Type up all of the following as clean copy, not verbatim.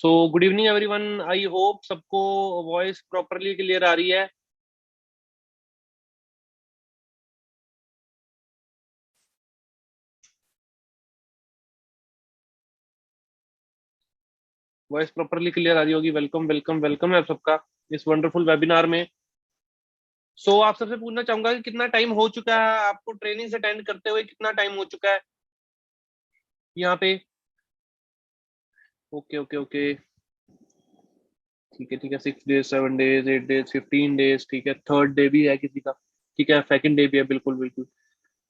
So good evening everyone. I hope सबको voice properly clear आ रही है। वॉइस प्रॉपरली क्लियर आ रही होगी। वेलकम वेलकम वेलकम है आप सबका इस वंडरफुल वेबिनार में। आप सबसे पूछना चाहूंगा कि कितना टाइम हो चुका है आपको ट्रेनिंग अटेंड करते हुए, कितना टाइम हो चुका है यहाँ पे। ओके ओके ओके, ठीक है 6 डेज, 7 डेज, 8 डेज, 15 डेज, ठीक है। थर्ड डे भी है किसी का, ठीक है। सेकंड डे भी है, बिल्कुल बिल्कुल।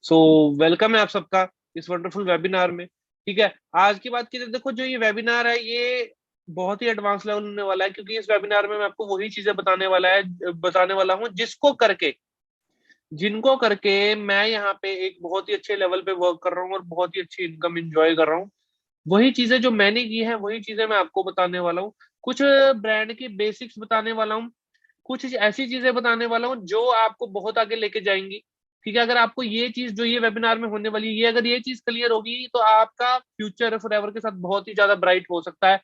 सो वेलकम है आप सबका इस वंडरफुल वेबिनार में, ठीक है। आज की बात की तो देखो, जो ये वेबिनार है ये बहुत ही एडवांस लेवल होने वाला है, क्योंकि इस वेबिनार में मैं आपको वही चीजें बताने वाला हूँ जिनको करके मैं यहाँ पे एक बहुत ही अच्छे लेवल पे वर्क कर रहा हूँ और बहुत ही अच्छी इनकम एंजॉय कर रहा हूँ। वही चीजें जो मैंने की है वही चीजें मैं आपको बताने वाला हूँ। कुछ ब्रांड की बेसिक्स बताने वाला हूँ, कुछ ऐसी चीजें बताने वाला हूँ जो आपको बहुत आगे लेके जाएंगी, ठीक है। अगर आपको ये चीज जो ये वेबिनार में होने वाली है, ये अगर ये चीज क्लियर होगी तो आपका फ्यूचर फॉरएवर के साथ बहुत ही ज्यादा ब्राइट हो सकता है,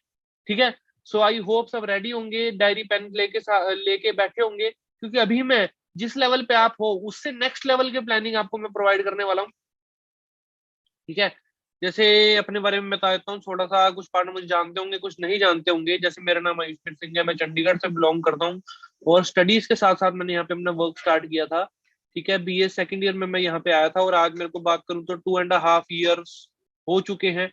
ठीक है। आई होप सब रेडी होंगे, डायरी पेन लेके बैठे होंगे, क्योंकि अभी मैं जिस लेवल पे आप हो उससे नेक्स्ट लेवल के प्लानिंग आपको मैं प्रोवाइड करने वाला हूँ, ठीक है। जैसे अपने बारे में बता देता हूँ थोड़ा सा। कुछ पार्टनर मुझे जानते होंगे, कुछ नहीं जानते होंगे। जैसे मेरा नाम आयुष्मान सिंह है, मैं चंडीगढ़ से बिलोंग करता हूँ और स्टडीज के साथ साथ मैंने यहाँ पे अपना वर्क स्टार्ट किया था, ठीक है। बीए सेकंड ईयर में मैं यहाँ पे आया था और आज मेरे को बात करूँ तो 2.5 years हो चुके हैं,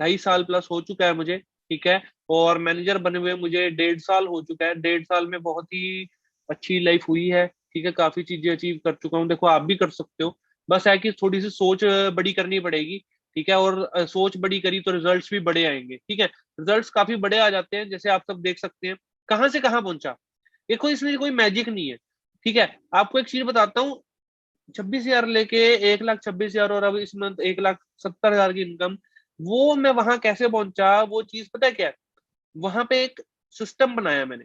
2.5 साल प्लस हो चुका है मुझे, ठीक है। और मैनेजर बने हुए मुझे 1.5 साल हो चुका है। 1.5 साल में बहुत ही अच्छी लाइफ हुई है, ठीक है। काफी चीजें अचीव कर चुका हूँ, देखो आप भी कर सकते हो। बस है कि थोड़ी सी सोच बड़ी करनी पड़ेगी, ठीक है। और सोच बड़ी करी तो रिजल्ट्स भी बड़े आएंगे, ठीक है। रिजल्ट्स काफी बड़े आ जाते हैं, जैसे आप सब देख सकते हैं कहाँ से कहाँ पहुंचा। देखो इसमें कोई मैजिक नहीं है, ठीक है। आपको एक चीज बताता हूँ, 26 हजार लेके 1,26,000 और अब इस मंथ 1,70,000 की इनकम, वो मैं वहां कैसे पहुंचा वो चीज पता है क्या है? वहां पे एक सिस्टम बनाया मैंने,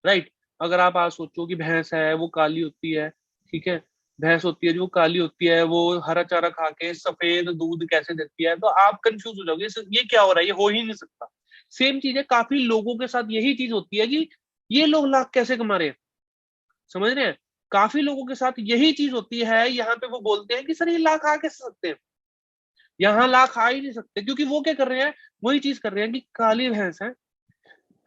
राइट। अगर आप आज सोचो कि भैंस है वो काली होती है, ठीक है। भैंस होती है जो काली होती है, वो हरा चारा खा के सफेद दूध कैसे देती है, तो आप कंफ्यूज हो जाओगे ये क्या हो रहा है, ये हो ही नहीं सकता। सेम चीज है, काफी लोगों के साथ यही चीज होती है कि ये लोग लाख कैसे कमा रहे हैं, समझ रहे हैं। काफी लोगों के साथ यही चीज होती है, यहाँ पे वो बोलते हैं कि सर ये लाख आ कैसे सकते हैं, यहाँ लाख आ ही नहीं सकते, क्योंकि वो क्या कर रहे हैं, वही चीज कर रहे हैं कि काली भैंस है,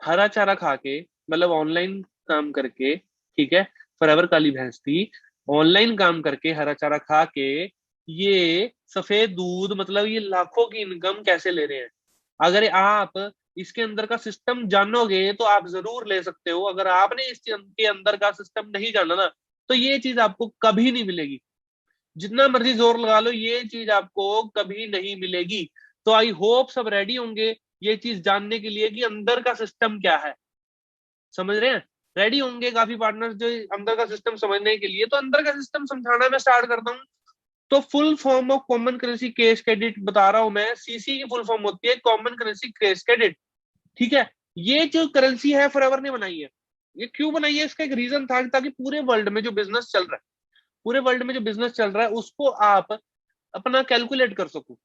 हरा चारा खा के, मतलब ऑनलाइन काम करके, ठीक है। फॉरएवर काली भैंस थी, ऑनलाइन काम करके हरा चारा खा के ये सफेद दूध, मतलब ये लाखों की इनकम कैसे ले रहे हैं। अगर आप इसके अंदर का सिस्टम जानोगे तो आप जरूर ले सकते हो। अगर आपने इसके अंदर का सिस्टम नहीं जाना ना, तो ये चीज आपको कभी नहीं मिलेगी। जितना मर्जी जोर लगा लो, ये चीज आपको कभी नहीं मिलेगी। तो आई होप सब रेडी होंगे ये चीज जानने के लिए कि अंदर का सिस्टम क्या है, समझ रहे हैं। रेडी होंगे काफी पार्टनर्स जो अंदर का सिस्टम समझने के लिए। तो अंदर का सिस्टम समझाना मैं स्टार्ट करता हूँ। तो full form of common currency cash credit बता रहा हूं मैं। सीसी की फुल फॉर्म होती है कॉमन करेंसी कैश क्रेडिट, ठीक है। ये जो करेंसी है फॉरएवर ने बनाई है। ये क्यों बनाई है, इसका एक रीजन था, ताकि पूरे वर्ल्ड में जो बिजनेस चल रहा है, पूरे वर्ल्ड में जो बिजनेस चल रहा है उसको आप अपना कैलकुलेट कर सको,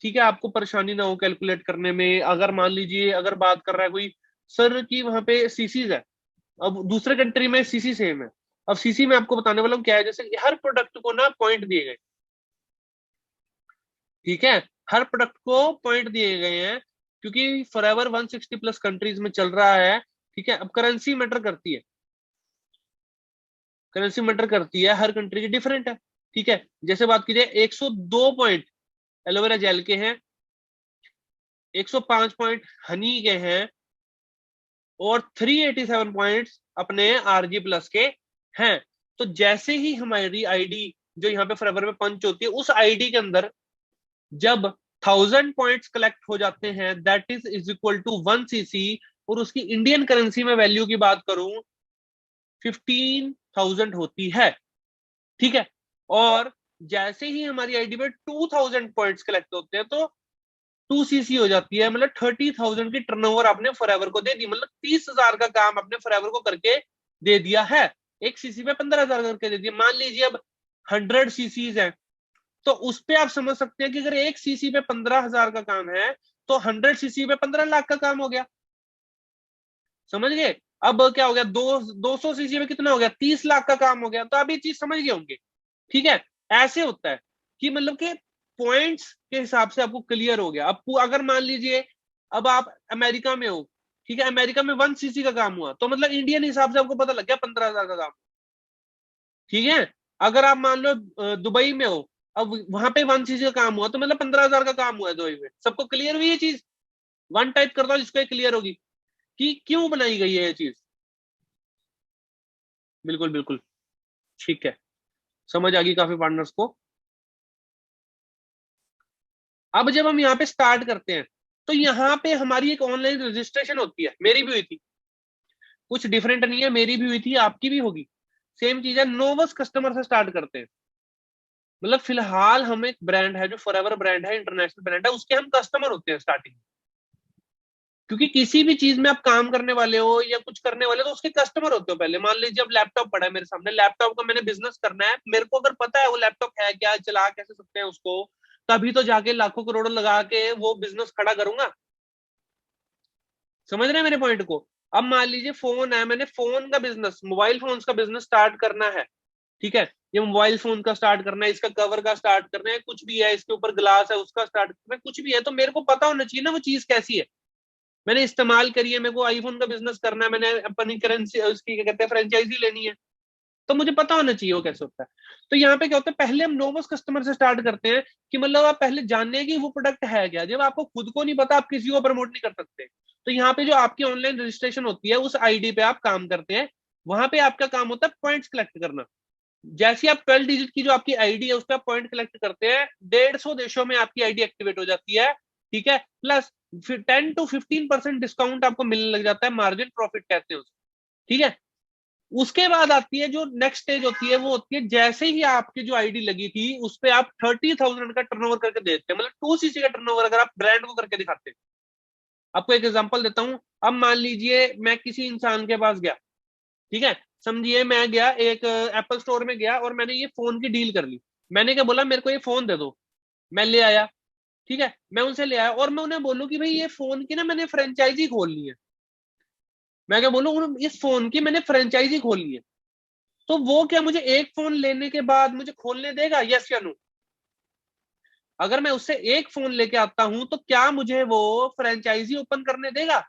ठीक है। आपको परेशानी ना हो कैलकुलेट करने में। अगर मान लीजिए अगर बात कर रहा है कोई सर की वहां पे सीसीज है, अब दूसरे कंट्री में सीसी सेम है। अब सीसी में आपको बताने वाला हूँ क्या है। जैसे हर प्रोडक्ट को ना पॉइंट दिए गए, ठीक है। हर प्रोडक्ट को पॉइंट दिए गए हैं, क्योंकि फॉरएवर 160 प्लस कंट्रीज में चल रहा है, ठीक है। अब करेंसी मैटर करती है, करेंसी मैटर करती है, हर कंट्री की डिफरेंट है, ठीक है। जैसे बात कीजिए 102 पॉइंट एलोवेरा जेल के हैं, 105 पॉइंट हनी के हैं और 387 पॉइंट्स अपने आरजी प्लस के हैं। तो जैसे ही हमारी आईडी जो यहाँ पे फॉरएवर में पंच होती है, उस आईडी के अंदर जब 1,000 पॉइंट्स कलेक्ट हो जाते हैं, that is equal to 1 cc. और उसकी इंडियन करेंसी में वैल्यू की बात करूं 15,000 होती है, ठीक है। और जैसे ही हमारी आईडी में 2,000 पॉइंट्स कलेक्ट होते हैं तो 2 सीसी हो जाती है, मतलब 30,000 की टर्नओवर आपने फॉरएवर को दे दी, मतलब 30,000 का काम आपने फॉरएवर को करके दे दिया है। एक सीसी पे 15,000 करके दे दिया। मान लीजिए अब 100 सीसीज है, तो उस पे आप समझ सकते हैं कि अगर एक सीसी पे 15,000 का काम है तो 100 सीसी पे 15 लाख का काम हो गया। समझ गए? अब क्या हो गया, 200 सीसी में कितना हो गया, 30 लाख का काम हो गया। तो आप ये चीज समझ गए होंगे। ठीक है, ऐसे होता है कि मतलब कि पॉइंट्स के हिसाब से आपको क्लियर हो गया। अब अगर मान लीजिए अब आप अमेरिका में हो, ठीक है, अमेरिका में 1 सीसी का काम हुआ, तो मतलब इंडियन हिसाब से आपको पता लग गया 15,000 का काम। ठीक है, अगर आप मान लो दुबई में हो, अब वहां पे 1 सीसी का काम हुआ, तो मतलब 15,000 का काम हुआ है दुबई में। सबको क्लियर हुई ये चीज? वन टाइप करता हूँ जिसको क्लियर होगी कि क्यों बनाई गई है ये चीज। बिल्कुल बिल्कुल, ठीक है, समझ आ गई काफी पार्टनर्स को। अब जब हम यहाँ पे स्टार्ट करते हैं, तो यहाँ पे हमारी एक ऑनलाइन रजिस्ट्रेशन होती है, मेरी भी हुई थी, कुछ डिफरेंट नहीं है, मेरी भी हुई थी, आपकी भी होगी, सेम चीज है। नोवस कस्टमर से स्टार्ट करते हैं, मतलब फिलहाल हम एक ब्रांड है जो फॉरएवर ब्रांड है, इंटरनेशनल ब्रांड है, उसके हम कस्टमर होते हैं स्टार्टिंग। क्योंकि किसी भी चीज में आप काम करने वाले हो या कुछ करने वाले हो, तो उसके कस्टमर होते हो पहले। मान लीजिए अब लैपटॉप पड़ा है मेरे सामने, लैपटॉप का मैंने बिजनेस करना है, मेरे को अगर पता है वो लैपटॉप है क्या, चला कैसे सकते हैं उसको, तभी तो जाके लाखों करोड़ों लगा के वो बिजनेस खड़ा करूंगा। समझ रहे हैं मेरे पॉइंट को? अब मान लीजिए फोन है, मैंने फोन का बिजनेस, मोबाइल फोन्स का बिजनेस स्टार्ट करना है। ठीक है, ये मोबाइल फोन का स्टार्ट करना है, इसका कवर का स्टार्ट करना है, कुछ भी है, इसके ऊपर ग्लास है उसका स्टार्ट करना है, कुछ भी है, तो मेरे को पता होना चाहिए ना वो चीज कैसी है। मैंने इस्तेमाल करी है, मेरे को आईफोन का बिजनेस करना है, मैंने अपनी करेंसी उसकी क्या कहते हैं फ्रेंचाइजी लेनी है, तो मुझे पता होना चाहिए वो कैसे होता है। तो यहाँ पे क्या होता है, पहले हम नोवस कस्टमर से स्टार्ट करते हैं कि मतलब आप पहले जानने की वो प्रोडक्ट है क्या। जब आपको खुद को नहीं पता, आप किसी को प्रमोट नहीं कर सकते। तो यहाँ पे जो आपकी ऑनलाइन रजिस्ट्रेशन होती है, उस आईडी पे आप काम करते हैं, वहां पे आपका काम होता है पॉइंट्स कलेक्ट करना। जैसे आप 12 डिजिट की जो आपकी आईडी है उस पर आप पॉइंट कलेक्ट करते हैं, 150 देशों में आपकी आईडी एक्टिवेट हो जाती है। ठीक है, प्लस फिर 10 to 15% डिस्काउंट आपको मिलने लग जाता है, मार्जिन प्रॉफिट कहते हैं उसको। ठीक है, उसके बाद आती है जो नेक्स्ट स्टेज होती है, वो होती है जैसे ही आपकी जो आईडी लगी थी उस पे आप 30,000 का टर्नओवर करके देते हैं, मतलब 2 सीसी का टर्नओवर अगर आप ब्रांड को करके दिखाते हैं। आपको एक एग्जांपल देता हूं। अब मान लीजिए मैं किसी इंसान के पास गया, ठीक है, समझिए मैं गया एक एप्पल स्टोर में गया और मैंने ये फोन की डील कर ली। मैंने क्या बोला, मेरे को ये फोन दे दो, मैं ले आया। ठीक है, मैं उनसे ले आया और मैं उन्हें बोलूं कि भाई ये फोन की ना मैंने फ्रेंचाइजी खोलनी है। मैं क्या बोलूं, इस फोन की मैंने फ्रेंचाइजी खोलनी है। तो वो क्या मुझे एक फोन लेने के बाद मुझे खोलने देगा, यस या नो? अगर मैं उससे एक फोन लेके आता हूं तो क्या मुझे वो फ्रेंचाइजी ओपन करने देगा,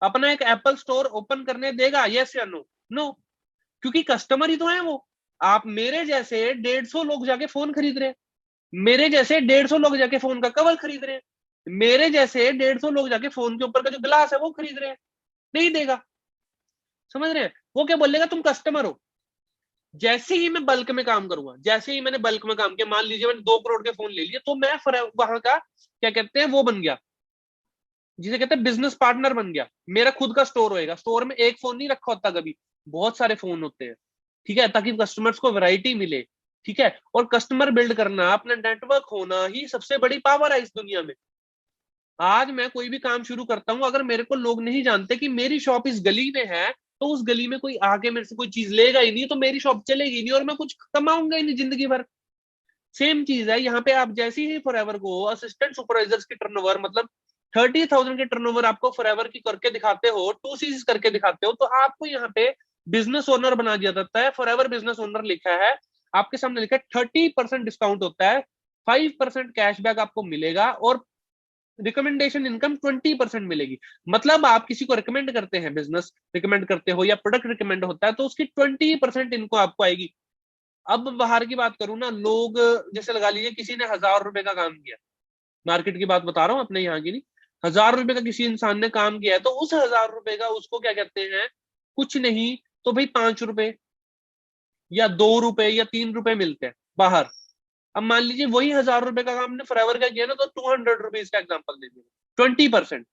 अपना एक एप्पल स्टोर ओपन करने देगा, यस या नो? नो, क्योंकि कस्टमर ही तो है वो। आप मेरे जैसे 150 लोग जाके फोन खरीद रहे हैं, मेरे जैसे 150 लोग जाके फोन का कवर खरीद रहे हैं, मेरे जैसे 150 लोग जाके फोन के ऊपर का जो ग्लास है वो खरीद रहे हैं। नहीं देगा। समझ रहे हैं? वो क्या बोलेगा, तुम कस्टमर हो। जैसे ही मैं बल्क में काम करूंगा, जैसे ही मैंने बल्क में काम किया, मान लीजिए मैंने 2 करोड़ के फोन ले लिए, तो मैं वहां का क्या कहते हैं वो बन गया, जिसे कहते हैं बिजनेस पार्टनर बन गया। मेरा खुद का स्टोर होएगा, स्टोर में एक फोन नहीं रखा होता कभी, बहुत सारे फोन होते हैं। ठीक है, ताकि कस्टमर्स को वैरायटी मिले। ठीक है, और कस्टमर बिल्ड करना, अपना नेटवर्क होना ही सबसे बड़ी पावर है इस दुनिया में। आज मैं कोई भी काम शुरू करता हूं, अगर मेरे को लोग नहीं जानते कि मेरी शॉप इस गली में है, तो उस गली में कोई आके मेरे से कोई चीज लेगा ही नहीं, तो मेरी शॉप चलेगी नहीं और मैं कुछ कमाऊंगा ही नहीं जिंदगी भर। सेम चीज है यहाँ पे। आप जैसे ही फॉरएवर को असिस्टेंट सुपरवाइजर्स की टर्नओवर, मतलब 30,000 के टर्नओवर आपको फॉरएवर की करके दिखाते हो, 2 सीरीज करके दिखाते हो, तो आपको यहाँ पे बिजनेस ओनर बना दिया जाता है। फॉरएवर बिजनेस ओनर लिखा है, आपके सामने लिखा है 30% डिस्काउंट होता है, 5% कैशबैक आपको मिलेगा, और रिकमेंडेशन इनकम 20% मिलेगी। मतलब आप किसी को रिकमेंड करते हैं, बिजनेस रिकमेंड करते हो या प्रोडक्ट रिकमेंड होता है, तो उसकी 20% इनको आपको आएगी। अब बाहर की बात करूं ना, लोग जैसे लगा लीजिए किसी ने 1,000 रुपए का काम किया, मार्केट की बात बता रहा हूँ, अपने यहाँ की नहीं, 1,000 रुपए का किसी इंसान ने काम किया है, तो उस 1,000 रुपए का उसको क्या कहते हैं, कुछ नहीं तो भाई 5 रुपए या 2 रुपए या 3 रुपए मिलते हैं बाहर। अब मान लीजिए वही 1,000 रुपए का काम ने फॉरएवर का किया ना, तो 200 रुपीज का एग्जाम्पल दे दिया, 20%।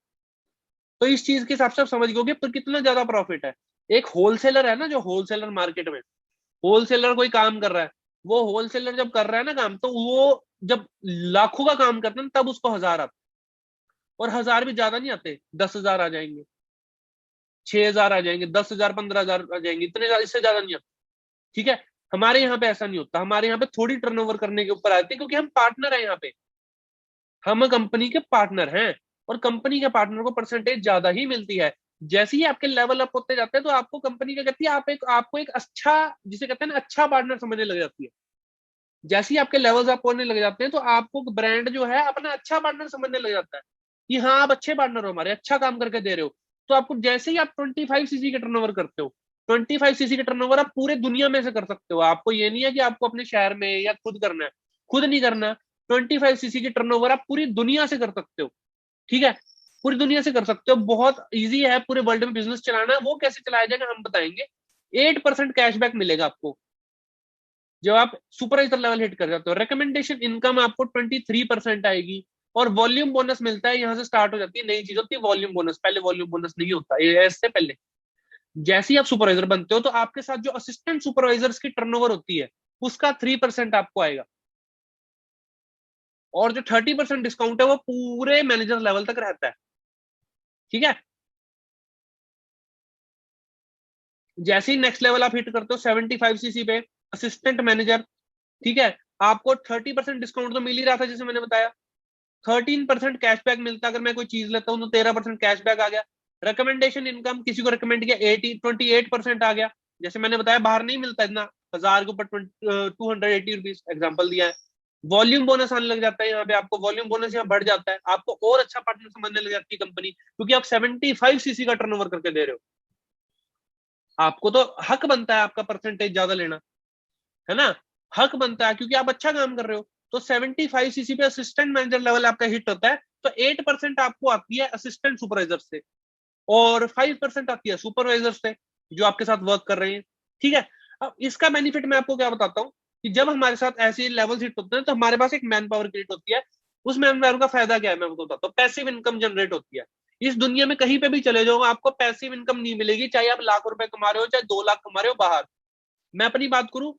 तो इस चीज के हिसाब से आप समझ गए पर कितना ज्यादा प्रॉफिट है। एक होलसेलर है ना, जो होलसेलर मार्केट में, होलसेलर कोई काम कर रहा है, वो होलसेलर जब कर रहा है ना काम, तो वो जब लाखों का काम करता है ना, तब उसको 1,000 आता है। और 1,000 भी ज्यादा नहीं आते, 10,000 आ जाएंगे, 6,000 आ जाएंगे, 10,000 15,000 आ जाएंगे, इतने इससे ज्यादा नहीं आते। ठीक है, हमारे यहाँ पे ऐसा नहीं होता, हमारे यहाँ पे थोड़ी टर्नओवर करने के ऊपर आती है, क्योंकि हम पार्टनर है यहाँ पे, हम कंपनी के पार्टनर हैं, और कंपनी के पार्टनर को परसेंटेज ज्यादा ही मिलती है। जैसे ही आपके लेवल अप होते जाते हैं तो आपको कंपनी क्या कहती है, आपको एक अच्छा, जिसे कहते हैं ना, अच्छा पार्टनर समझने लग जाती है। जैसे ही आपके लेवल्स अप होने लग जाते हैं तो आपको ब्रांड जो है अपना अच्छा पार्टनर समझने लग जाता है कि हाँ आप अच्छे पार्टनर हो, हमारे अच्छा काम करके दे रहे हो। तो आपको जैसे ही आप 25 सीसी के टर्नओवर करते हो, 25 सीसी के टर्नओवर आप पूरे दुनिया में से कर सकते हो। आपको ये नहीं है कि आपको अपने शहर में या खुद करना है, खुद नहीं करना। 25 सीसी की टर्नओवर आप पूरी दुनिया से कर सकते हो। ठीक है, पूरी दुनिया से कर सकते हो, बहुत ईजी है पूरे वर्ल्ड में बिजनेस चलाना। वो कैसे चलाया जाएगा हम बताएंगे। 8% कैशबैक मिलेगा आपको जब आप सुपरवाइजर लेवल हिट कर जाते हो। रिकमेंडेशन इनकम आपको 23% आएगी। और वॉल्यूम बोनस मिलता है, यहाँ से स्टार्ट हो जाती है नई चीज होती है वॉल्यूम बोनस। पहले वॉल्यूम बोनस नहीं होता ये, इससे पहले जैसे ही आप सुपरवाइजर बनते हो तो आपके साथ जो असिस्टेंट सुपरवाइजर्स की टर्नओवर होती है उसका 3% आपको आएगा। और जो 30% डिस्काउंट है वो पूरे मैनेजर लेवल तक रहता है। ठीक है, जैसे ही नेक्स्ट लेवल आप हिट करते हो 75 सीसी पे असिस्टेंट मैनेजर, ठीक है, आपको 30% डिस्काउंट तो मिल ही रहा था जैसे मैंने बताया। 13% कैशबैक मिलता है, अगर मैं कोई चीज लेता हूँ तो 13% कैशबैक आ गया। रिकमेंडेशन इनकम, किसी को रिकमेंड किया 28% आ गया। जैसे मैंने बताया बाहर नहीं मिलता इतना, 1000 के ऊपर 280 रुपीज एग्जाम्पल दिया है। वॉल्यूम बोनस आने लग जाता है, यहाँ पे आपको वॉल्यूम बोनस यहाँ बढ़ जाता है, आपको और अच्छा पार्टनर समझने लग जाती है कंपनी, क्योंकि आप 75 सीसी का टर्नओवर करके दे रहे हो। आपको तो हक बनता है आपका परसेंटेज ज्यादा लेना, है ना। हक बनता है क्योंकि आप अच्छा काम कर रहे हो। तो 75 सीसी पे असिस्टेंट मैनेजर लेवल आपका हिट होता है तो 8% आपको आती है असिस्टेंट सुपरवाइजर से, और 5% आती है सुपरवाइजर से जो आपके साथ वर्क कर रहे हैं। ठीक है, अब इसका बेनिफिट मैं आपको क्या बताता हूँ कि जब हमारे साथ ऐसे लेवल हिट होते हैं तो हमारे पास एक मैन पावर क्रिएट होती है। उस मैन पावर का फायदा क्या है मैं आपको बताता हूँ। पैसिव इनकम जनरेट होती है। इस दुनिया में कहीं पे भी चले जाओ आपको पैसिव इनकम नहीं मिलेगी, चाहे आप लाख रुपए कमा रहे हो चाहे 2 लाख कमा रहे हो बाहर। मैं अपनी बात करूं,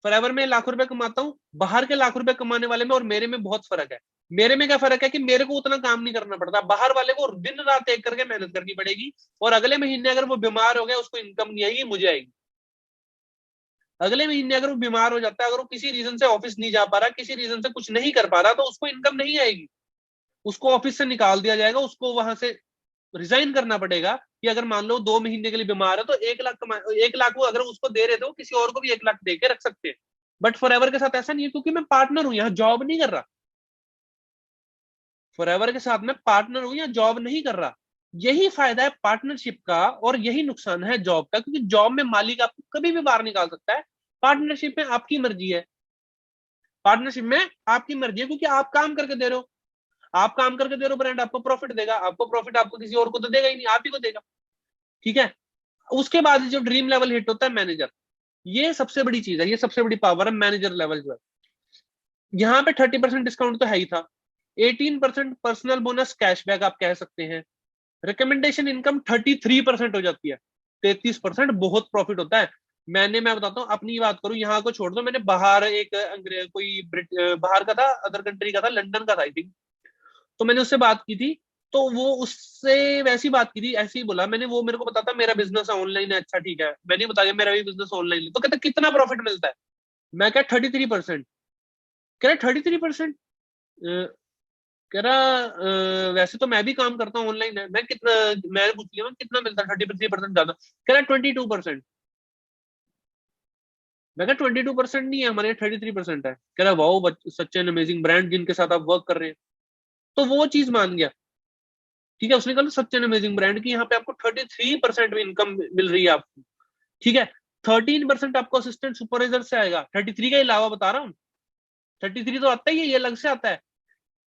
फॉरएवर में लाख रुपए कमाता हूँ, बाहर के लाख रुपए कमाने वाले में और मेरे में बहुत फर्क है। मेरे में क्या फर्क है कि मेरे को उतना काम नहीं करना पड़ता, बाहर वाले को दिन रात एक करके मेहनत करनी पड़ेगी, और अगले महीने अगर वो बीमार हो गया उसको इनकम नहीं आएगी, मुझे आएगी। अगले महीने अगर वो बीमार हो जाता है, अगर वो किसी रीजन से ऑफिस नहीं जा पा रहा, किसी रीजन से कुछ नहीं कर पा रहा, तो उसको इनकम नहीं आएगी, उसको ऑफिस से निकाल दिया जाएगा, उसको वहां से रिजाइन करना पड़ेगा। कि अगर मान लो 2 महीने के लिए बीमार है तो 1 लाख कमा, 1 लाख वो अगर उसको दे रहे थे वो किसी और को भी 1 लाख दे के रख सकते हैं। बट फॉरएवर के साथ ऐसा नहीं है, क्योंकि मैं पार्टनर हूं, यहाँ जॉब नहीं कर रहा। फॉरएवर के साथ मैं पार्टनर हूं, यहाँ जॉब नहीं कर रहा। यही फायदा है पार्टनरशिप का और यही नुकसान है जॉब का, क्योंकि जॉब में मालिक आपको कभी भी बाहर निकाल सकता है। पार्टनरशिप में आपकी मर्जी है। पार्टनरशिप में आपकी मर्जी है क्योंकि आप काम करके दे रहे हो। आप काम करके दे रहे हो, ब्रांड आपको प्रॉफिट देगा। आपको प्रॉफिट आपको किसी और को तो देगा ही नहीं, आप ही को देगा। ठीक है, उसके बाद जब ड्रीम लेवल हिट होता है मैनेजर, ये सबसे बड़ी चीज है, ये सबसे बड़ी पावर है मैनेजर लेवल जो है। यहाँ पे 30% डिस्काउंट तो है ही था। 18% पर्सनल बोनस कैशबैक आप कह सकते हैं। रिकमेंडेशन इनकम 33% हो जाती है। 33% बहुत प्रॉफिट होता है। मैं बताता हूँ अपनी बात करूँ, यहाँ को छोड़ दो, मैंने बाहर एक अंग्रेज कोई बाहर का था, अदर कंट्री का था, लंदन का था आई थिंक। तो मैंने उससे बात की थी, तो वो उससे वैसी बात की थी, ऐसे ही बोला मैंने, वो मेरे को बताता मेरा बिजनेस ऑनलाइन है। अच्छा ठीक है, मैंने बताया मेरा भी बिजनेस ऑनलाइन है। तो कहता कितना प्रॉफिट मिलता है। मैं क्या 33%। कह रहा 33%। कह रहा वैसे तो मैं भी काम करता हूँ ऑनलाइन है। मैं कितना, मैं पूछ लिया मैं कितना मिलता है, 33% ज्यादा। कह रहा 22%। मैं कहा 22% नहीं है, हमारे यहाँ 33% है। कह रहा wow, such an amazing brand जिनके साथ आप वर्क कर रहे हैं। तो वो चीज मान गया। ठीक है, उसने कहा सच एन अमेजिंग ब्रांड की यहाँ पे आपको 33% में इनकम मिल रही है आपको। ठीक है, 13% आपको असिस्टेंट सुपरवाइजर से आएगा, 33 के अलावा बता रहा हूँ। 33 तो आता ही है, ये अलग से आता है।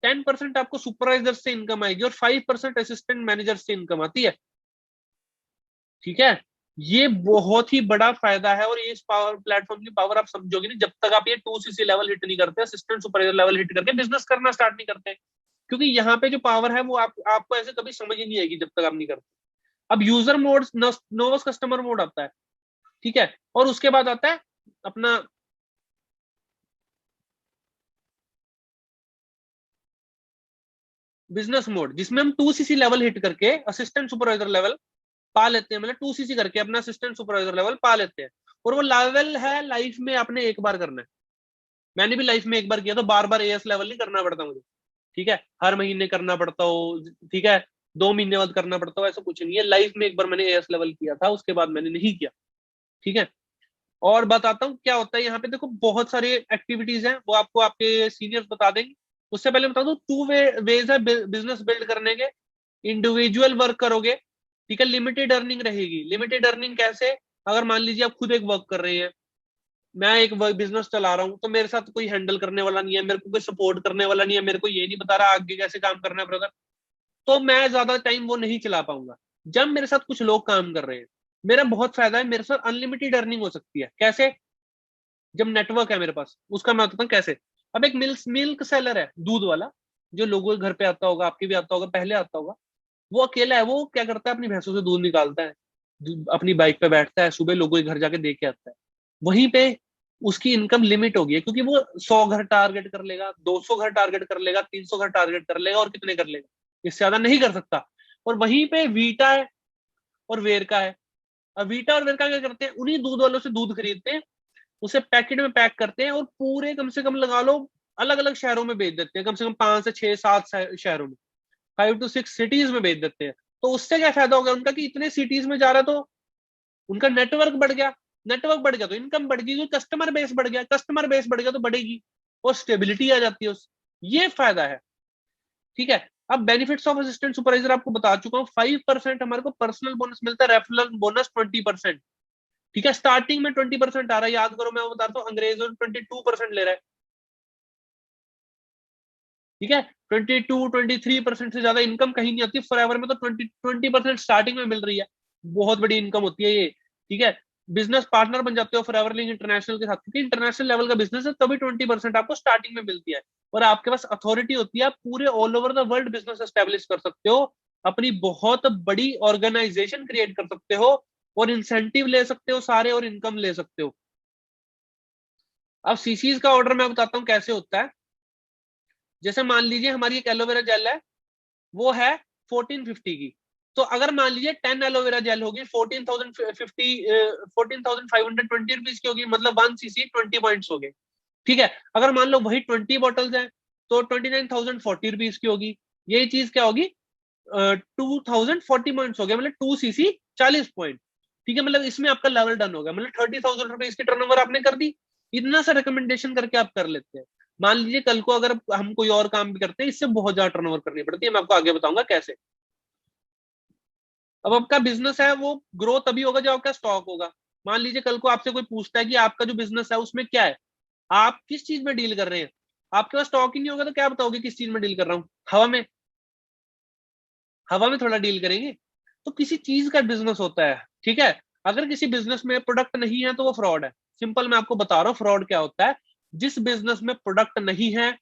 10% आपको सुपरवाइजर से इनकम आएगी और 5% असिस्टेंट मैनेजर से इनकम आती है। ठीक है, ये बहुत ही बड़ा फायदा है। और ये इस पावर प्लेटफॉर्म की पावर आप समझोगे नहीं जब तक आप ये 2 सीसी लेवल हिट नहीं करते, असिस्टेंट सुपरवाइजर लेवल हिट करके बिजनेस करना स्टार्ट नहीं करते। क्योंकि यहाँ पे जो पावर है वो आपको ऐसे कभी समझ ही नहीं आएगी जब तक आप नहीं करते। अब यूजर मोड, नोवस कस्टमर मोड आता है। ठीक है, और उसके बाद आता है अपना बिजनेस मोड, जिसमें हम 2 सीसी लेवल हिट करके असिस्टेंट सुपरवाइजर लेवल पा लेते हैं। मतलब 2 सीसी करके अपना असिस्टेंट सुपरवाइजर लेवल पा लेते हैं। और वो लेवल है लाइफ में आपने एक बार करना है। मैंने भी लाइफ में एक बार किया, तो बार बार एएस लेवल नहीं करना पड़ता मुझे। ठीक है, हर महीने करना पड़ता हो। ठीक है, 2 महीने बाद करना पड़ता है, ऐसा कुछ नहीं है। लाइफ में एक बार मैंने एएस लेवल किया था, उसके बाद मैंने नहीं किया। ठीक है। और बताता हूँ क्या होता है यहाँ पे। देखो बहुत सारी एक्टिविटीज हैं, वो आपको आपके सीनियर्स बता देंगे। उससे पहले बता दूं, टू वेज है बिजनेस बिल्ड करने के। इंडिविजुअल वर्क करोगे, ठीक है, लिमिटेड अर्निंग रहेगी। लिमिटेड अर्निंग कैसे? अगर मान लीजिए आप खुद एक वर्क कर रहे हैं, मैं एक बिजनेस चला रहा हूँ, तो मेरे साथ कोई हैंडल करने वाला नहीं है, मेरे को कोई सपोर्ट करने वाला नहीं है, मेरे को ये नहीं बता रहा आगे कैसे काम करना है ब्रदर, तो मैं ज्यादा टाइम वो नहीं चला पाऊंगा। जब मेरे साथ कुछ लोग काम कर रहे हैं, मेरा बहुत फायदा है, मेरे साथ अनलिमिटेड अर्निंग हो सकती है। कैसे? जब नेटवर्क है मेरे पास, उसका मैं बताता हूँ कैसे। अब एक मिल्क मिल्क सेलर है, दूध वाला, जो लोगों के घर पे आता होगा, आपके भी आता होगा, पहले आता होगा। वो अकेला है, वो क्या करता है, अपनी भैंसों से दूध निकालता है, अपनी बाइक पे बैठता है, सुबह लोगों के घर जाके दे के आता है। वहीं पे उसकी इनकम लिमिट होगी है, क्योंकि वो 100 घर टारगेट कर लेगा, 200 घर टारगेट कर लेगा, 300 घर टारगेट कर लेगा, और कितने कर लेगा, इससे ज्यादा नहीं कर सकता। और वहीं पे वीटा है और वेरका है। अब वीटा और वेरका क्या करते हैं, उन्हीं दूध वालों से दूध खरीदते हैं, उसे पैकेट में पैक करते हैं, और पूरे कम से कम लगा लो अलग अलग शहरों में बेच देते हैं, कम से कम 5 से 6 7 शहरों में, 5 to 6 सिटीज में बेच देते हैं। तो उससे क्या फायदा होगा उनका, कि इतने सिटीज में जा रहा है तो उनका नेटवर्क बढ़ गया। नेटवर्क बढ़ गया तो इनकम बढ़ गई, क्योंकि कस्टमर बेस बढ़ गया, कस्टमर बेस बढ़ गया तो बढ़ेगी, और स्टेबिलिटी आ जाती है उस। ये फायदा है। ठीक है। अब बेनिफिट्स ऑफ असिस्टेंट सुपरवाइजर आपको बता चुका हूँ। 5% हमारे को पर्सनल बोनस मिलता है, रेफरल बोनस 20%। ठीक है, स्टार्टिंग में 20% आ रहा है, याद करो, मैं वो बताता हूँ, अंग्रेजों ने 22% ले रहा है। ठीक है, 22-23% से ज्यादा इनकम कहीं नहीं आती फॉरएवर में, तो 20% स्टार्टिंग में मिल रही है। बहुत बड़ी इनकम होती है ये। ठीक है। बिजनेस पार्टनर बन जाते हो फॉरएवर लिंक इंटरनेशनल के साथ, क्योंकि इंटरनेशनल लेवल का बिजनेस है, तभी 20% आपको स्टार्टिंग में मिलती है। और आपके पास अथॉरिटी होती है, आप पूरे all over the world business establish कर सकते हो, अपनी बहुत बड़ी ऑर्गेनाइजेशन क्रिएट कर सकते हो, और इंसेंटिव ले सकते हो सारे, और इनकम ले सकते हो। अब सीसीज का ऑर्डर मैं बताता हूँ कैसे होता है। जैसे मान लीजिए हमारी एक एलोवेरा जेल है, वो है 1450 की। तो अगर मान लीजिए 10 एलोवेरा जेल होगी, 14,520 रुपीज की होगी, मतलब 1 cc 20 पॉइंट्स हो गए। ठीक है। अगर मान लो वही 20 बॉटल्स हैं, तो 29,040 रुपीज की होगी। यही चीज क्या होगी, 2040 पॉइंट्स हो गया, मतलब 2 cc 40 पॉइंट। ठीक है, मतलब इसमें आपका लेवल डन हो गया, मतलब 30,000 रुपीज की टर्नओवर आपने कर दी। इतना सा रिकमेंडेशन करके आप कर लेते हैं। मान लीजिए कल को अगर हम कोई और काम भी करते हैं, इससे बहुत ज्यादा टर्नओवर करनी पड़ती है, मैं आपको आगे बताऊंगा कैसे। अब आपका बिजनेस है वो ग्रो तभी होगा जब आपका स्टॉक होगा। मान लीजिए कल को आपसे कोई पूछता है कि आपका जो बिजनेस है उसमें क्या है, आप किस चीज में डील कर रहे हैं, आपके पास स्टॉक ही नहीं होगा तो क्या बताओगे किस चीज में डील कर रहा हूँ? हवा में? हवा में थोड़ा डील करेंगे। तो किसी चीज का बिजनेस होता है। ठीक है। अगर किसी बिजनेस में प्रोडक्ट नहीं है तो वो फ्रॉड है। सिंपल मैं आपको बता रहा हूँ फ्रॉड क्या होता है। जिस बिजनेस में प्रोडक्ट नहीं है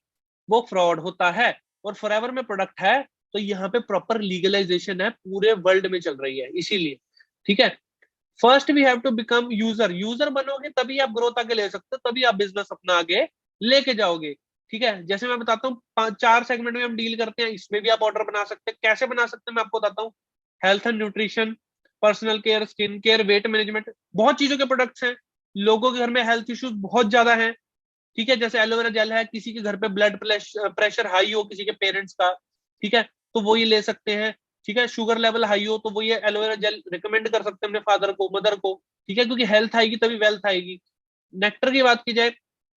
वो फ्रॉड होता है। और फॉरएवर में प्रोडक्ट है, तो यहाँ पे प्रॉपर लीगलाइजेशन है, पूरे वर्ल्ड में चल रही है इसीलिए। ठीक है। First we have to become user. User बनोगे तभी आप ग्रोथ आगे ले सकते हो, तभी आप बिजनेस अपना आगे लेके जाओगे। ठीक है। जैसे मैं बताता हूँ 4 सेगमेंट में हम डील करते हैं, इसमें भी आप ऑर्डर बना सकते हैं। कैसे बना सकते हैं मैं आपको बताता हूँ। Health and nutrition, personal care, skin care, weight management, बहुत चीजों के प्रोडक्ट्स हैं। लोगों के घर में हेल्थ इश्यूज बहुत ज्यादा हैं। ठीक है। जैसे एलोवेरा जेल है, किसी के घर पे ब्लड प्रेशर हाई हो किसी के पेरेंट्स का, ठीक है, तो वो ये ले सकते हैं। ठीक है। शुगर लेवल हाई हो तो वो ये एलोवेरा जेल रिकमेंड कर सकते हैं अपने फादर को, मदर को। ठीक है, क्योंकि हेल्थ आएगी तभी वेल्थ आएगी। नेक्टर की बात की जाए,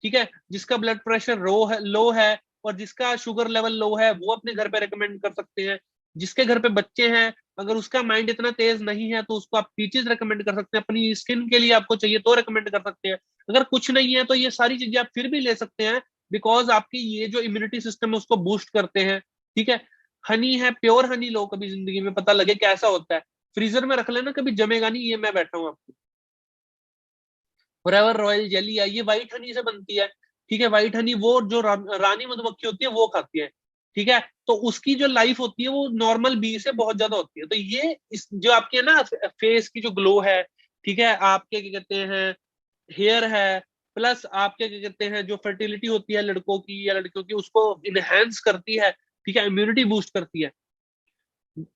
ठीक है, जिसका ब्लड प्रेशर लो है और जिसका शुगर लेवल लो है, वो अपने घर पे रिकमेंड कर सकते हैं। जिसके घर पे बच्चे हैं, अगर उसका माइंड इतना तेज नहीं है तो उसको आप पीचेस रिकमेंड कर सकते हैं। अपनी स्किन के लिए आपको चाहिए तो रिकमेंड कर सकते हैं। अगर कुछ नहीं है तो ये सारी चीजें आप फिर भी ले सकते हैं, बिकॉज आपकी ये जो इम्यूनिटी सिस्टम है उसको बूस्ट करते हैं। ठीक है। हनी है, प्योर हनी लो, कभी जिंदगी में पता लगे कैसा होता है। फ्रीजर में रख लेना, कभी जमेगा नहीं। ये मैं बैठा हूँ आपको, फॉरएवर रॉयल जेली है, ये व्हाइट हनी से बनती है। ठीक है। व्हाइट हनी वो जो रानी मधुमक्खी होती है वो खाती है। ठीक है। तो उसकी जो लाइफ होती है वो नॉर्मल बी से बहुत ज्यादा होती है। तो ये इस जो आपकी है ना फेस की जो ग्लो है, ठीक है, आपके क्या कहते हैं हेयर है, प्लस आपके क्या कहते हैं जो फर्टिलिटी होती है लड़कों की या लड़कियों की, उसको इनहेंस करती है। ठीक है। इम्यूनिटी बूस्ट करती है।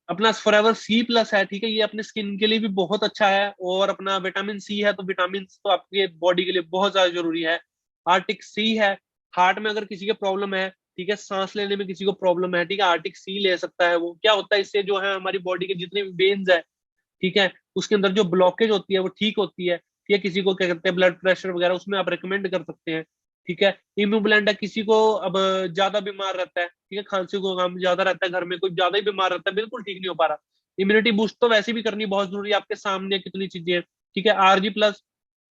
अपना फॉरएवर सी प्लस है, ठीक है, ये अपने स्किन के लिए भी बहुत अच्छा है। और अपना विटामिन सी है, तो विटामिन तो आपके बॉडी के लिए बहुत ज्यादा जरूरी है। आर्टिक सी है, हार्ट में अगर किसी के प्रॉब्लम है ठीक है, सांस लेने में किसी को प्रॉब्लम है, ठीक है, आर्टिक सी ले सकता है। वो क्या होता है, इससे जो है हमारी बॉडी के जितने भी वेन्स है, ठीक है, उसके अंदर जो ब्लॉकेज होती है वो ठीक होती है। ठीक है, किसी को क्या कहते हैं ब्लड प्रेशर वगैरह, उसमें आप रिकमेंड कर सकते हैं। ठीक है, इम्यूब्लेंट है, किसी को अब ज्यादा बीमार रहता है, ठीक है, खांसी को काम ज्यादा रहता है, घर में कोई ज्यादा ही बीमार रहता है, बिल्कुल ठीक नहीं हो पा रहा, इम्यूनिटी बूस्ट तो वैसे भी करनी बहुत जरूरी है, आपके सामने कितनी चीजें हैं। ठीक है, RG+,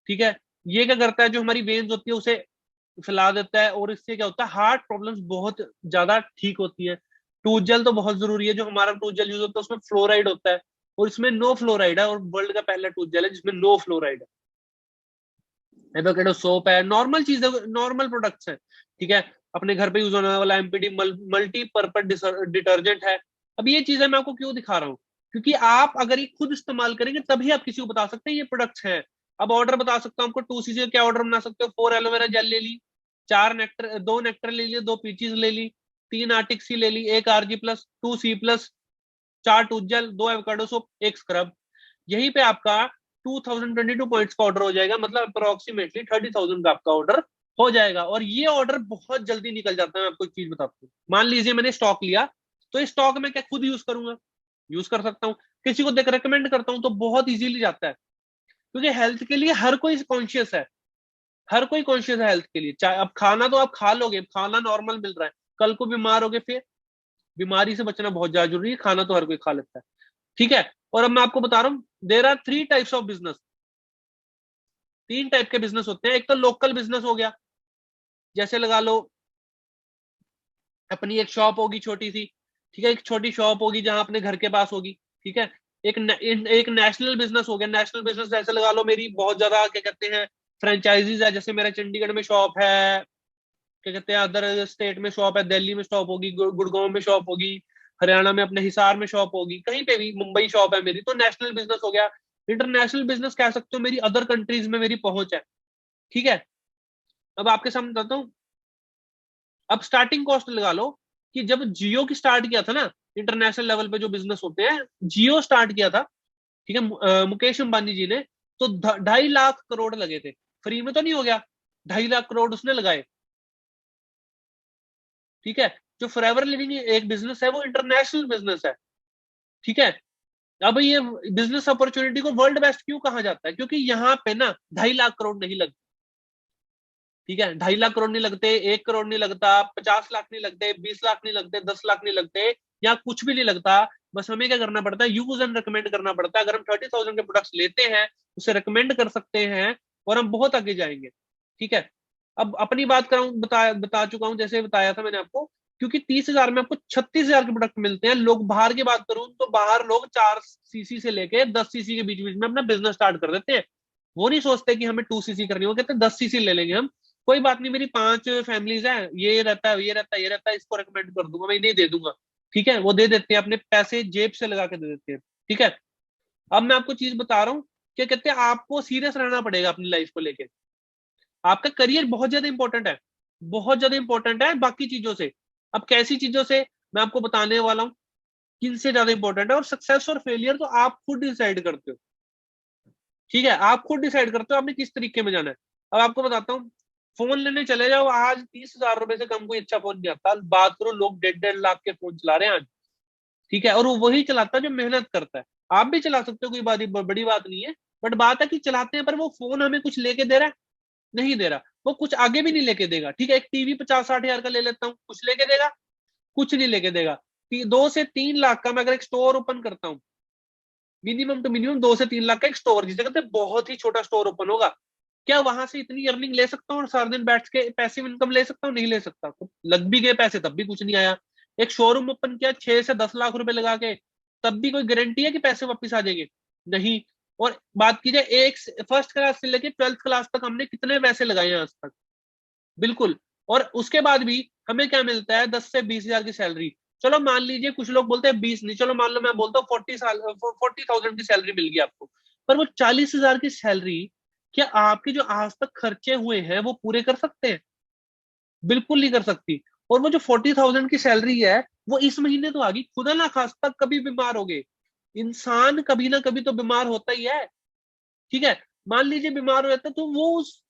ठीक है, ये क्या करता है, जो हमारी वेन्स होती है उसे फैला देता है, और इससे क्या होता है, हार्ट प्रॉब्लम्स बहुत ज्यादा ठीक होती है। टूथ जेल तो बहुत जरूरी है, जो हमारा टूथ जेल यूज होता है उसमें फ्लोराइड होता है, और इसमें नो फ्लोराइड है, और वर्ल्ड का पहला टूथ जेल है जिसमें नो फ्लोराइड है। एवोकेडो सोप है, नॉर्मल चीज है, नॉर्मल प्रोडक्ट्स है। ठीक है, अपने घर पे यूज होने वाला MPD मल्टीपर्पज डिटर्जेंट है। अब ये चीजें मैं आपको क्यों दिखा रहा हूँ, क्योंकि आप अगर ये खुद इस्तेमाल करेंगे तभी आप किसी को बता सकते हैं ये प्रोडक्ट्स हैं। अब ऑर्डर बता सकता हूँ आपको, 2cc का क्या ऑर्डर बना सकते हो, 4 एलोवेरा जेल ले ली, 2 नेक्टर ले लिए, 2 पीचीज ले ली, 3 आर्टिक सी ले ली, 1 RG+, 2C+, 4 tooth gel, 2 avocado soap, 1 scrub. यहीं पे आपका 2022 पॉइंट्स का ऑर्डर हो जाएगा, मतलब अप्रोक्सीमेटली 30,000 का आपका ऑर्डर हो जाएगा। और ये ऑर्डर बहुत जल्दी निकल जाता है। मैं आपको एक चीज बताता हूँ, मान लीजिए मैंने स्टॉक लिया, तो इस स्टॉक में क्या खुद यूज करूंगा, यूज कर सकता हूँ, किसी को देख रिकमेंड करता हूँ तो बहुत इजीली जाता है, क्योंकि हेल्थ के लिए हर कोई कॉन्शियस है, हर कोई कॉन्शियस है हेल्थ के लिए। चाहे अब खाना तो आप खा लोगे, खाना नॉर्मल मिल रहा है, कल को बीमार होगे फिर, बीमारी से बचना बहुत ज्यादा जरूरी है, खाना तो हर कोई खा लेता है। ठीक है, और अब मैं आपको बता रहा हूँ, there are 3 types of business, 3 type के बिजनेस होते हैं। एक तो लोकल बिजनेस हो गया, जैसे लगा लो अपनी एक शॉप होगी छोटी सी, ठीक है, एक छोटी शॉप होगी जहां अपने घर के पास होगी। ठीक है, एक नेशनल बिजनेस हो गया, नेशनल बिजनेस जैसे लगा लो मेरी बहुत ज्यादा क्या कहते हैं फ्रेंचाइजीज है, जैसे मेरा चंडीगढ़ में शॉप है, क्या कहते हैं अदर स्टेट में शॉप है, दिल्ली में शॉप होगी, गुड़गांव में शॉप होगी, हरियाणा में अपने हिसार में शॉप होगी, कहीं पे भी, मुंबई शॉप है मेरी, तो नेशनल बिजनेस हो गया। इंटरनेशनल बिजनेस कह सकते हो मेरी अदर कंट्रीज में मेरी पहुंच है। ठीक है, अब आपके सामने बताता हूँ। अब स्टार्टिंग कॉस्ट लगा लो कि जब जियो की स्टार्ट किया था ना, इंटरनेशनल लेवल पे जो बिजनेस होते हैं, जियो स्टार्ट किया था, ठीक है, मुकेश अंबानी जी ने, तो 2.5 लाख करोड़ लगे थे, फ्री में तो नहीं हो गया, 2.5 लाख करोड़ उसने लगाए। ठीक है, जो फॉरएवर लिविंग एक बिजनेस है वो इंटरनेशनल बिजनेस है। ठीक है, अब ये बिजनेस अपॉर्चुनिटी को वर्ल्ड बेस्ट क्यों कहा जाता है, क्योंकि यहाँ पे ना 2.5 लाख करोड़ नहीं लगते। ठीक है, 2.5 लाख करोड़ नहीं लगते, 1 करोड़ नहीं लगता, 50 लाख नहीं लगते, 20 लाख नहीं लगते, 10 लाख नहीं लगते, या कुछ भी नहीं लगता। बस हमें क्या करना पड़ता है, यूज एंड रिकमेंड करना पड़ता है। अगर हम 30,000 के प्रोडक्ट्स लेते हैं, उसे रिकमेंड कर सकते हैं, और हम बहुत आगे जाएंगे। ठीक है, अब अपनी बात कराऊं, बता चुका हूं, जैसे बताया था मैंने आपको, क्योंकि 30,000 में आपको 36,000 के प्रोडक्ट मिलते हैं। लोग बाहर की बात करूं तो बाहर लोग 4 cc से लेके 10 cc के बीच बीच में अपना बिजनेस स्टार्ट कर देते हैं। वो नहीं सोचते कि हमें 2 cc करनी हो, कहते हैं 10 cc ले लेंगे हम, कोई बात नहीं, मेरी 5 फैमिलीज हैं, ये रहता है, ये रहता है, ये रहता है, इसको रिकमेंड कर दूंगा, मैं इन्हें दे दूंगा। ठीक है, वो दे देते हैं, अपने पैसे जेब से लगा के दे देते हैं। ठीक है, अब मैं आपको चीज बता रहा हूँ, क्या कहते हैं, आपको सीरियस रहना पड़ेगा अपनी लाइफ को लेके। आपका करियर बहुत ज्यादा इंपॉर्टेंट है, बहुत ज्यादा इंपॉर्टेंट है बाकी चीजों से। अब कैसी चीजों से, मैं आपको बताने वाला हूँ किन से ज्यादा इंपॉर्टेंट है। और सक्सेस और फेलियर तो आप खुद डिसाइड करते हो। ठीक है, आप खुद डिसाइड करते हो आपने किस तरीके में जाना है। अब आपको बताता हूँ, फोन लेने चले जाओ, आज 30,000 रुपए से कम कोई अच्छा फोन नहीं आता। बात करो, लोग 1.5 1.5 लाख के फोन चला रहे हैं आज। ठीक है, और वो वही चलाता है जो मेहनत करता है। आप भी चला सकते हो, कोई बड़ी बात नहीं है, बट बात है कि चलाते हैं, पर वो फोन हमें कुछ लेके दे रहा है, नहीं दे रहा, वो कुछ आगे भी नहीं लेके देगा। ठीक है, एक टीवी 50-60 हजार का ले लेता हूँ, कुछ लेके देगा, कुछ नहीं लेके देगा। 2 से 3 लाख का मैं अगर एक स्टोर ओपन करता हूँ, मिनिमम टू मिनिमम 2 से 3 लाख का एक स्टोर, जिसे कहते हैं बहुत ही छोटा स्टोर ओपन होगा, क्या वहां से इतनी अर्निंग ले सकता हूँ और सारा दिन बैठ के पैसिव इनकम ले सकता हूँ? नहीं ले सकता। तो लग भी गए पैसे तब भी कुछ नहीं आया। एक शोरूम ओपन किया 6 से 10 लाख रुपए लगा के, तब भी कोई गारंटी है कि पैसे वापस आ जाएंगे? नहीं। और बात की जाए, एक फर्स्ट क्लास से लेके 12th क्लास तक हमने कितने पैसे लगाए हैं आज तक? बिल्कुल। और उसके बाद भी हमें क्या मिलता है, 10 से 20 हजार की सैलरी। चलो मान लीजिए, कुछ लोग बोलते हैं 20 नहीं, चलो मान लो मैं बोलता हूँ 40,000 की सैलरी मिल गई आपको, पर वो 40,000 की सैलरी क्या आपके जो आज तक खर्चे हुए हैं वो पूरे कर सकते हैं? बिल्कुल नहीं कर सकती। और वो जो 40,000 की सैलरी है, वो इस महीने तो आ गई, खुदा ना खास्ता कभी बीमार हो गए, इंसान कभी ना कभी तो बीमार होता ही है। ठीक है, मान लीजिए बीमार हो जाता है, तो वो उस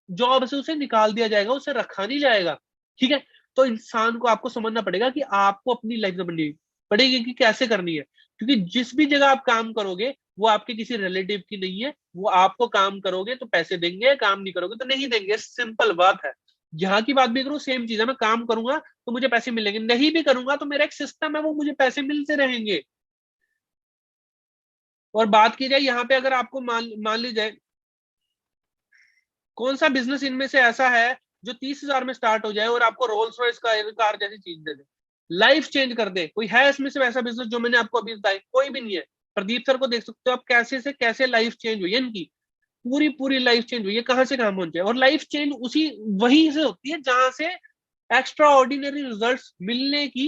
जॉब से उसे निकाल दिया जाएगा, उसे रखा नहीं जाएगा। ठीक है, तो इंसान को आपको समझना पड़ेगा कि आपको अपनी लाइफ बननी पड़ेगी कि कैसे करनी है, क्योंकि जिस भी जगह आप काम करोगे वो आपके किसी रिलेटिव की नहीं है। वो आपको काम करोगे तो पैसे देंगे, काम नहीं करोगे तो नहीं देंगे, सिंपल बात है। यहाँ की बात भी करूँ सेम चीज है, मैं काम करूंगा तो मुझे पैसे मिलेंगे, नहीं भी करूंगा तो मेरा एक सिस्टम है, वो मुझे पैसे मिलते रहेंगे। और बात की जाए यहाँ पे, अगर आपको मान मान ली जाए, कौन सा बिजनेस इनमें से ऐसा है जो 30,000 में स्टार्ट हो जाए और आपको रोल्स रॉयस का कार जैसी चीज दे दे, लाइफ चेंज कर दे? कोई है इसमें से वैसा बिजनेस जो मैंने आपको अभी बताया? कोई भी नहीं है। प्रदीप सर को देख सकते हो आप, कैसे से कैसे लाइफ चेंज हुई है इनकी, पूरी पूरी लाइफ चेंज हुई है, कहां से कहां पहुंचे। और लाइफ चेंज उसी वहीं से होती है जहां से एक्स्ट्रा ऑर्डिनरी रिजल्ट मिलने की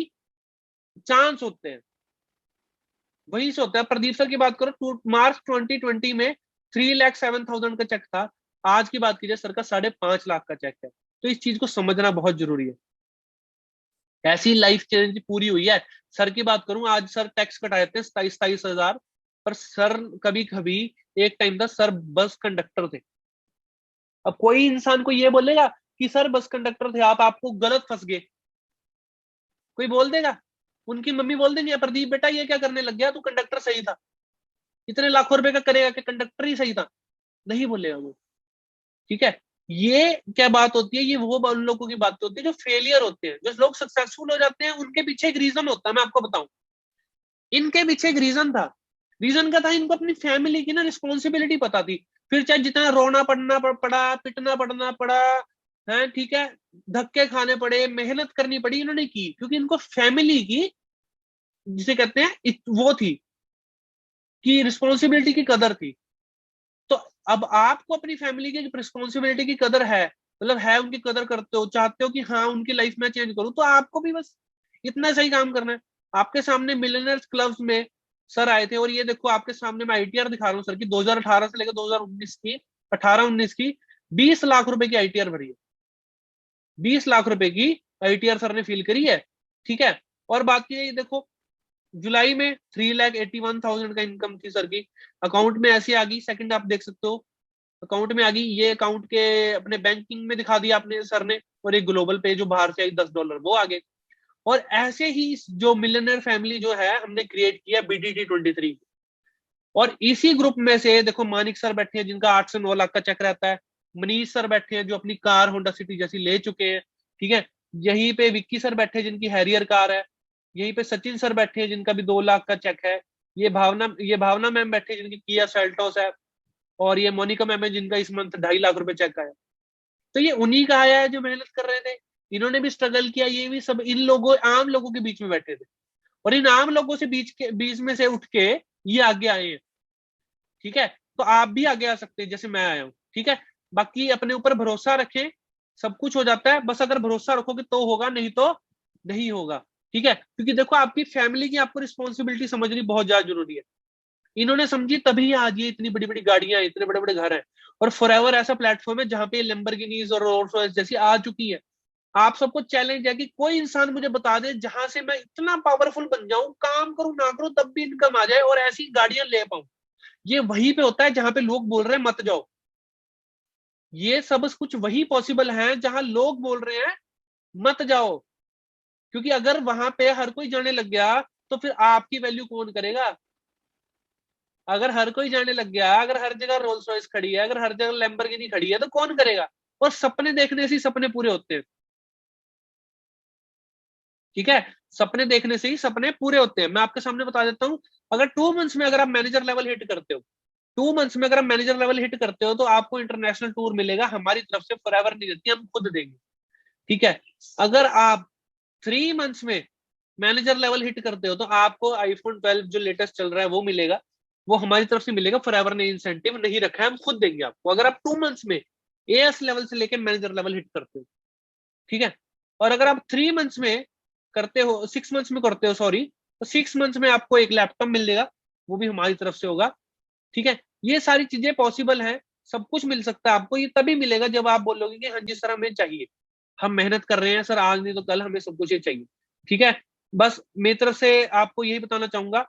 चांस होते हैं, वहीं से होता है। प्रदीप सर की बात करो, मार्च 2020 में 3,07,000 का चेक था, आज की बात कीजिए सर का 5.5 लाख का चेक है। तो इस चीज को समझना बहुत जरूरी है। ऐसी लाइफ चेंज पूरी हुई है। सर की बात करूं, आज सर टैक्स कटाए थे 27,000, पर सर कभी कभी एक टाइम था सर बस कंडक्टर थे। अब कोई इंसान को ये बोलेगा कि सर बस कंडक्टर थे आपको गलत फंस गए, कोई बोल देगा? उनकी मम्मी बोल देंगे प्रदीप बेटा ये क्या करने लग गया, तू कंडक्टर सही था, इतने लाखों रुपए का करेगा कि कंडक्टर ही सही था? नहीं बोलेगा वो। ठीक है। ये क्या बात होती है, ये वो उन लोगों की बात होती है जो फेलियर होते हैं। जो लोग सक्सेसफुल हो जाते हैं उनके पीछे एक रीजन होता है, मैं आपको बताऊं। इनके पीछे एक रीजन था। रीजन क्या था? इनको अपनी फैमिली की ना रिस्पॉन्सिबिलिटी पता थी। फिर चाहे जितना रोना पड़ा, पिटना पड़ना पड़ा है, ठीक है, धक्के खाने पड़े, मेहनत करनी पड़ी, इन्होंने की, क्योंकि इनको फैमिली की, जिसे कहते हैं वो थी, कि रिस्पॉन्सिबिलिटी की कदर थी। तो अब आपको अपनी फैमिली की रिस्पॉन्सिबिलिटी की कदर है, मतलब है, उनकी कदर करते हो, चाहते हो कि हाँ उनकी लाइफ में चेंज करूं, तो आपको भी बस इतना सही काम करना है। आपके सामने मिलियनर्स क्लब्स में सर आए थे, और ये देखो आपके सामने मैं आईटीआर दिखा रहा हूँ सर की, 2018 से लेकर 2019 की, 18-19 की, 20 लाख रुपए की आईटीआर भरी है। 20 लाख रुपए की आईटीआर सर ने फील करी है। ठीक है। और बात की ये देखो, जुलाई में 3,81,000 का इनकम थी सर की, अकाउंट में ऐसी आ गई, सेकंड आप देख सकते हो, अकाउंट में आ गई, ये अकाउंट के अपने बैंकिंग में दिखा दिया आपने सर ने, और एक ग्लोबल पे जो बाहर से आई $10 वो आ गए। और ऐसे ही जो मिलियनर फैमिली जो है हमने क्रिएट किया BDT 23। और इसी ग्रुप में से देखो मानिक सर बैठे हैं जिनका 8 से 9 लाख का चेक रहता है, मनीष सर बैठे हैं जो अपनी कार होंडा सिटी जैसी ले चुके हैं। ठीक है। यहीं पे विक्की सर बैठे हैं जिनकी हैरियर कार है। यहीं पे सचिन सर बैठे हैं जिनका भी 2 लाख का चेक है। ये भावना मैम बैठे हैं जिनकी किया सेल्टोस है। और ये मोनिका मैम है जिनका इस मंथ 2.5 लाख रुपए चेक आया। तो ये उन्हीं का आया है जो मेहनत कर रहे थे, इन्होंने भी स्ट्रगल किया, ये भी सब इन लोगों, आम लोगों के बीच में बैठे थे, और इन आम लोगों से बीच में से उठ के ये आगे आए हैं। ठीक है। तो आप भी आगे आ सकते हैं जैसे मैं आया हूँ। ठीक है। बाकी अपने ऊपर भरोसा रखें, सब कुछ हो जाता है, बस अगर भरोसा रखोगे तो होगा, नहीं तो नहीं होगा। ठीक है। क्योंकि देखो आपकी फैमिली की आपको रिस्पॉन्सिबिलिटी समझनी बहुत ज्यादा जरूरी है। इन्होंने समझी तभी आज ये इतनी बड़ी बड़ी गाड़ियां, इतने बड़े बड़े घर हैं, और फॉरएवर ऐसा प्लेटफॉर्म है जहां पे लैम्बोर्गिनीज और रोल्स रॉयस जैसी आ चुकी है। आप सबको चैलेंज है कि कोई इंसान मुझे बता दे जहां से मैं इतना पावरफुल बन जाऊं, काम करूं ना करूं तब भी इनकम आ जाए और ऐसी गाड़ियां ले पाऊं। ये वहीं पे होता है जहां पे लोग बोल रहे हैं मत जाओ। ये सब कुछ वही पॉसिबल है जहां लोग बोल रहे हैं मत जाओ। क्योंकि अगर वहां पे हर कोई जाने लग गया तो फिर आपकी वैल्यू कौन करेगा? अगर हर कोई जाने लग गया, अगर हर जगह रोल्स रॉयस खड़ी है, अगर हर जगह लैम्बोर्गिनी खड़ी है, तो कौन करेगा? और सपने देखने से ही सपने पूरे होते हैं। ठीक है। सपने देखने से ही सपने पूरे होते हैं। मैं आपके सामने बता देता हूं, अगर 2 मंथ्स में अगर आप मैनेजर लेवल हिट करते हो, 2 मंथ्स में अगर आप मैनेजर लेवल हिट करते हो तो आपको इंटरनेशनल टूर मिलेगा हमारी तरफ से, फॉरएवर नहीं देती, हम खुद देंगे। ठीक है। अगर आप 3 मंथ्स में मैनेजर लेवल हिट करते हो तो आपको iPhone 12 जो लेटेस्ट चल रहा है वो मिलेगा, वो हमारी तरफ से मिलेगा, फॉरएवर ने इंसेंटिव नहीं रखा है, हम खुद देंगे आपको, अगर आप 2 मंथ्स में एएस लेवल से लेकर मैनेजर लेवल हिट करते हो। ठीक है। और अगर आप 3 मंथ्स में करते हो, 6 मंथ्स में करते हो सॉरी, तो 6 मंथ्स में आपको एक लैपटॉप मिल जाएगा, वो भी हमारी तरफ से होगा। ठीक है। ये सारी चीजें पॉसिबल है, सब कुछ मिल सकता है आपको, ये तभी मिलेगा जब आप बोलोगे कि हाँ जी सर हमें चाहिए, हम मेहनत कर रहे हैं सर, आज नहीं तो कल हमें सब कुछ ये चाहिए। ठीक है। बस मेरी तरफ से आपको यही बताना चाहूंगा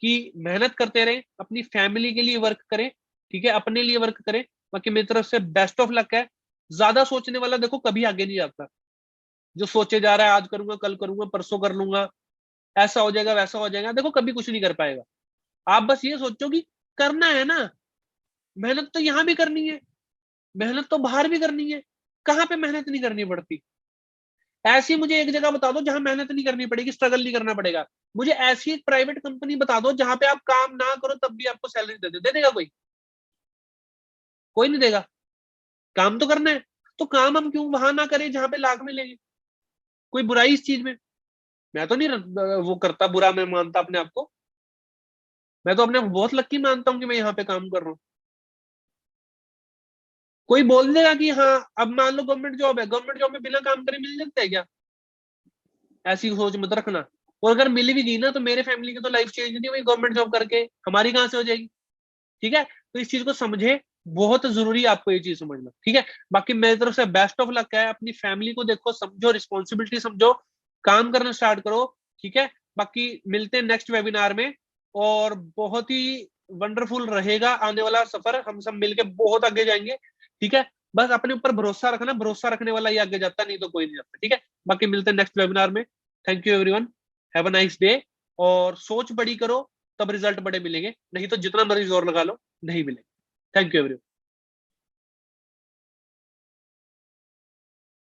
कि मेहनत करते रहें, अपनी फैमिली के लिए वर्क करें, ठीक है, अपने लिए वर्क करें। बाकी मेरी तरफ से बेस्ट ऑफ लक है। ज्यादा सोचने वाला देखो कभी आगे नहीं जाता। जो सोचे जा रहा है आज करूंगा, कल करूंगा, परसों कर लूंगा, ऐसा हो जाएगा, वैसा हो जाएगा, देखो कभी कुछ नहीं कर पाएगा। आप बस ये सोचो कि करना है ना, मेहनत तो यहां भी करनी है, मेहनत तो बाहर भी करनी है, कहाँ पे मेहनत नहीं करनी पड़ती। ऐसी मुझे एक जगह बता दो जहां मेहनत नहीं करनी पड़ेगी, स्ट्रगल नहीं करना पड़ेगा। मुझे ऐसी एक प्राइवेट कंपनी बता दो जहां पे आप काम ना करो तब भी आपको सैलरी दे देगा कोई? कोई नहीं देगा। काम तो करना है, तो काम हम क्यों वहां ना करें जहां पे लाख में लेंगे? कोई बुराई इस चीज में? मैं तो नहीं वो करता, बुरा मैं मानता अपने आप को। मैं तो अपने आप को बहुत लक्की मानता हूँ कि मैं यहाँ पे काम कर रहा हूँ। कोई बोल देगा कि हाँ, अब मान लो गवर्नमेंट जॉब है, गवर्नमेंट जॉब में बिना काम करे मिल सकता है क्या? ऐसी सोच मत रखना। और अगर मिल भी गई ना तो मेरे फैमिली की तो लाइफ चेंज नहीं हुई गवर्नमेंट जॉब करके, हमारी कहाँ से हो जाएगी? ठीक है, तो इस चीज को समझे, बहुत जरूरी है आपको ये चीज समझना, ठीक है। बाकी मेरी तरफ से बेस्ट ऑफ लक है, अपनी फैमिली को देखो, समझो, रिस्पॉन्सिबिलिटी समझो, काम करना स्टार्ट करो, ठीक है। बाकी मिलते हैं नेक्स्ट वेबिनार में, और बहुत ही वंडरफुल रहेगा आने वाला सफर, हम सब मिलके बहुत आगे जाएंगे, ठीक है। बस अपने ऊपर भरोसा रखना, भरोसा रखने वाला ही आगे जाता, नहीं तो कोई नहीं जाता, ठीक है। बाकी मिलते हैं नेक्स्ट वेबिनार में। Thank you everyone, have a nice day. और सोच बड़ी करो, तब रिजल्ट बड़े मिलेंगे, नहीं तो जितना मर्जी जोर लगा लो नहीं मिलेंगे। Thank you everyone.